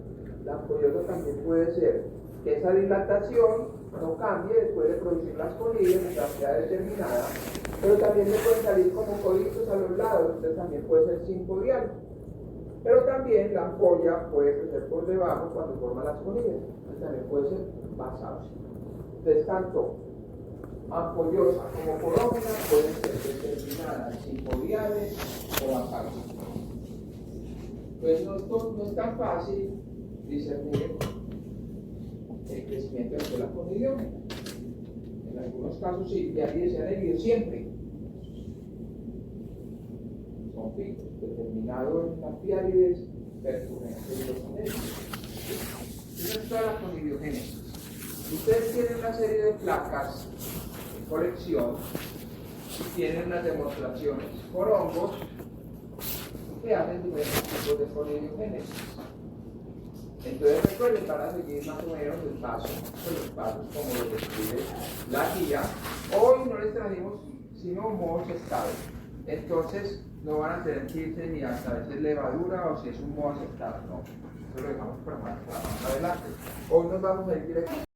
puede ser que esa dilatación no cambie después de producir las colillas en cantidad determinada, pero también le pueden salir como coditos a los lados, entonces también puede ser sin codial. Pero también la ampolla puede crecer por debajo cuando forma las colillas, entonces también puede ser basado. Entonces tanto ampollosa como corógena pueden ser determinadas sinpodiales o basadas. Pues no es tan fácil discernir el crecimiento de la conidiógena. En algunos casos sí, y ahí se han herido siempre. Son picos determinados en las piárides, percurrentes de los anhelos. Esa es toda la conidiogénesis. Ustedes tienen una serie de placas en colección y tienen unas demostraciones por hongos que hacen diferentes tipos de conidiogénesis. Entonces recuerden, van a seguir más o menos el paso, los pasos como lo describe la guía. Hoy no les trajimos sino mohos aceptados. Entonces no van a tener que irse ni a saber si es levadura o si es un moho aceptado, no. Eso lo dejamos para más adelante. Hoy nos vamos a ir directamente.